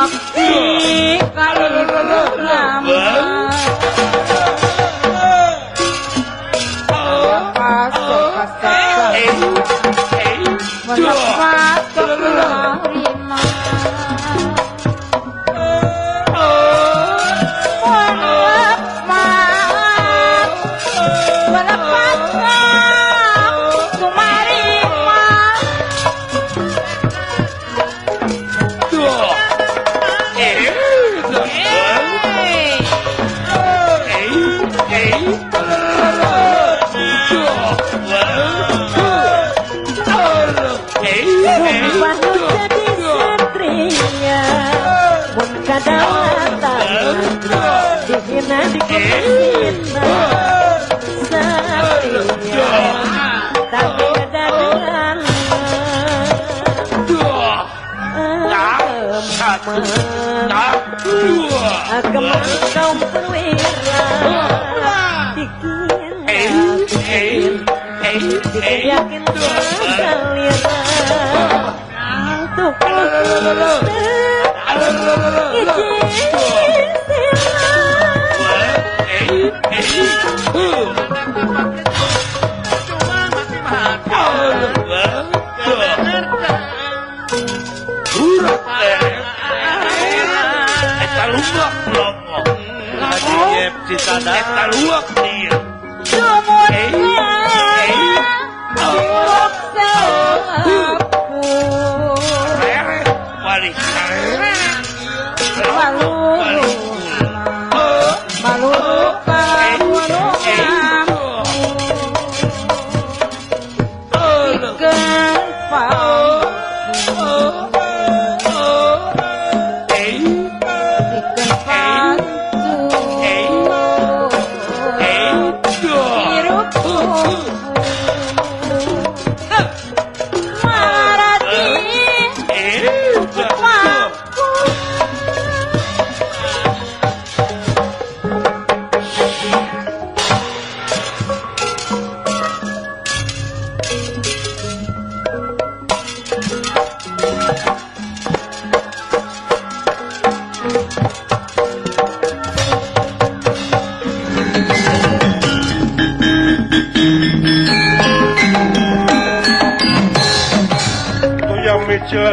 bakti kalulama pasok pasok rima kaum perwira bikin yakin kalian untuk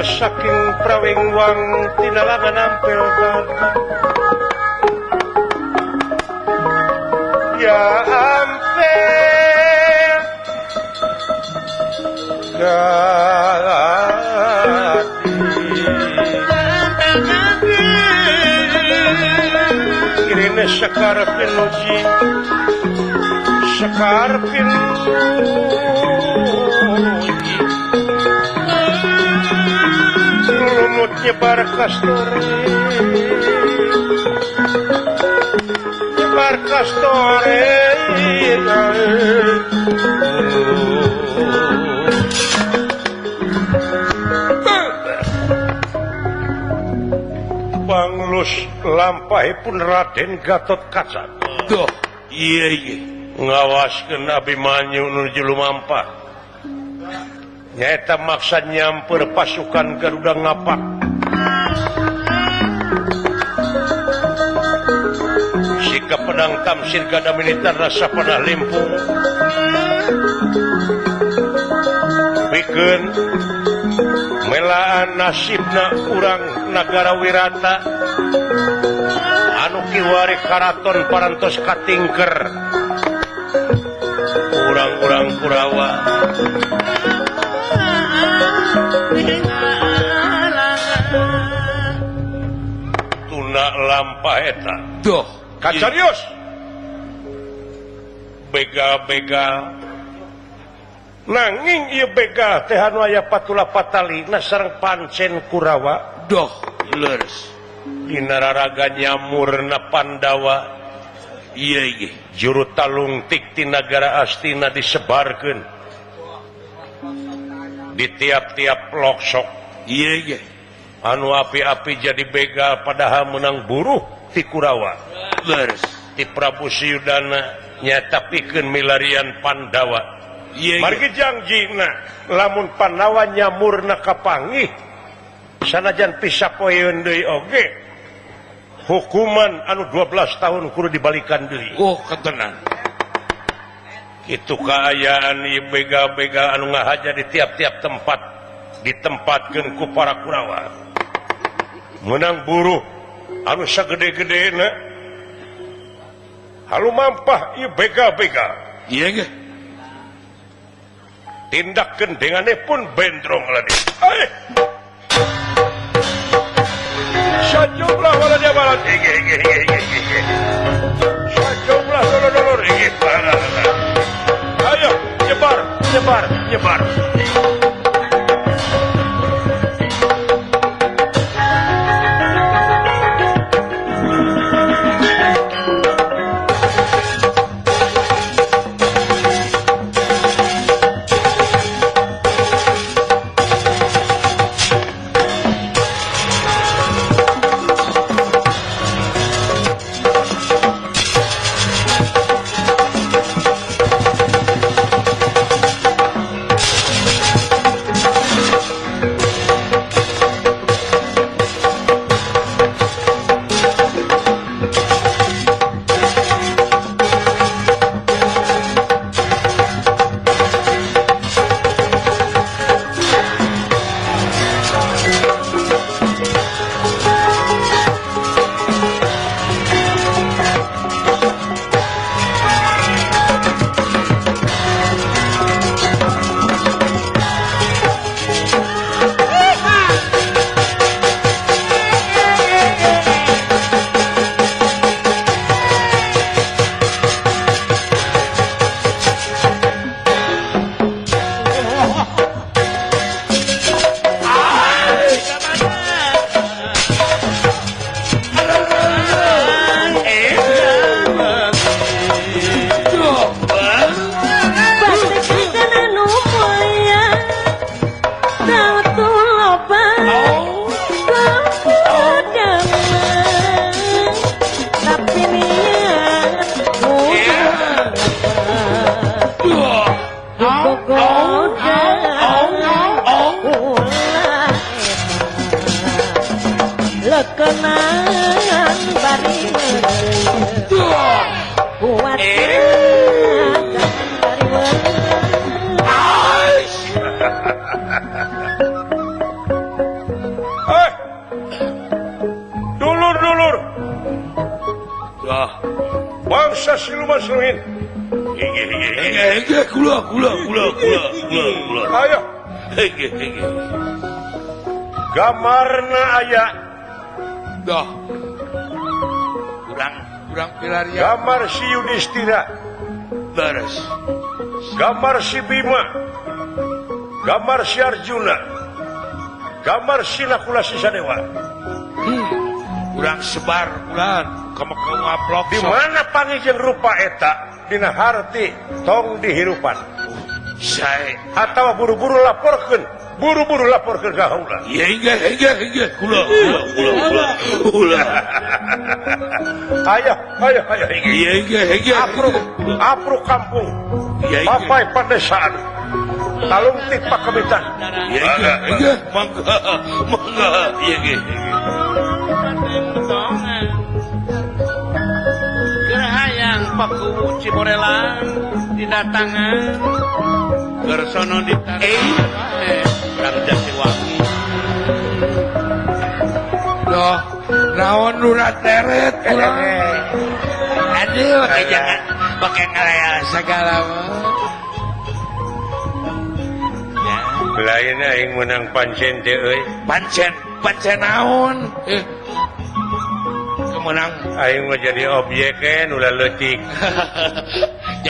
saking prawing wang tinalangan nampilkan ya ampel gadi kirine sakarpin uji sakarpin nyebar kastore Panglus lampahipun Raden Gatotkaca Duh iya ngawaskeun Abimanyu nuju lumampah nyaeta maksa nyamper pasukan Garuda Ngapak sikap pedang tamsir gada militer rasa panah limpung bikin melaan nasibna urang Nagara Wirata anu kiwari karaton parantos katingker urang-urang Kurawa tuna lampah eta Duh kacarios bega-bega nanging ieu bega teh anu aya patula patalina sareng pancen Kurawa Duh leres dina raraga nyamurna Pandawa iya juru talungtik ti nagara Astina disebarkeun di tiap-tiap loksok iya anu api-api jadi begal padahal menang buruh ti Kurawa leres ti Prabu Siyudana nyata pikeun milarian Pandawa iya margi jangjina lamun Pandawa nyamurna ka pangih sanajan pisapoeun deui oge hukuman anu 12 tahun kudu dibalikan deui. Oh, ketenan. Itu kaayaan ieu bega-bega anu ngahaja di tiap-tiap tempat ditempatkeun ku para Kurawa. Menang buruh anu sagede-gedena halu mampah ieu bega-bega. Iya ge. Tindakeun dengane pun bendrong lagi. Sajumlah walanya balat. Sajumlah dolor-dolor. Ayo, nyebar, nyebar, nyebar. Lekenan bari buat Dulur-dulur. Bangsa siluman seluhin. Kula. Ayo. Gamarna aya. Dah. Kurang pilaria. Gambar si Yudhistira. Beres. Gambar si Bima. Gambar si Arjuna. Gambar si Nakula Sisadewa. Kurang sebar bulan kamu ngaplok Di mana pangijeng rupa eta dina harti tong dihirupan. Saya Atawa buru-buru laporkeun ka haula. Iya kula. Ayo. Iya. Apruk kampung. Iya. Papai padesaan. Talungtik pakamitan. Iya. Mangga. Iya. Gerhayang paku Ciborelan didatangan Gersono ditarik Perang Jatiwangi. Loh, naon nurat teret kurang. Aduh, jangan pakai ngelayal segala Lain aing menang pancen teh euy. Pancen naon? Kemenang Aing mah jadi objek kan ulah leutik.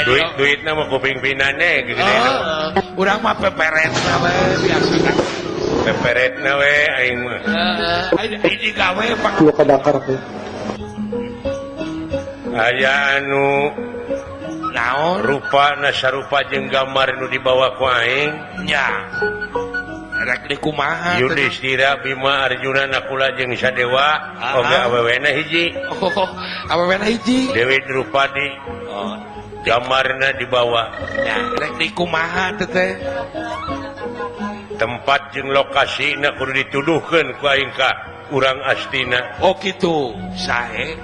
Duit mah kuping pinane gede. Urang mah peperetna we biasa kan. Peperetna we aing mah. Ini gawe pak. Lu kadakar tuh. Aya anu Naon? rupana sarupa jeung gambar nu dibawa ku aing. Nya. Rek di kumaha? Yudhistira, Bima, Arjuna, Nakula jeung Sadewa, oge awewena hiji. Oh, awewena hiji. Dewi Drupadi. Oh, Gambarna dibawa. nya rek di kumaha teh? tempat jeung lokasi na kudu dituduhkeun ku aing ka urang Astina. Oh gitu sae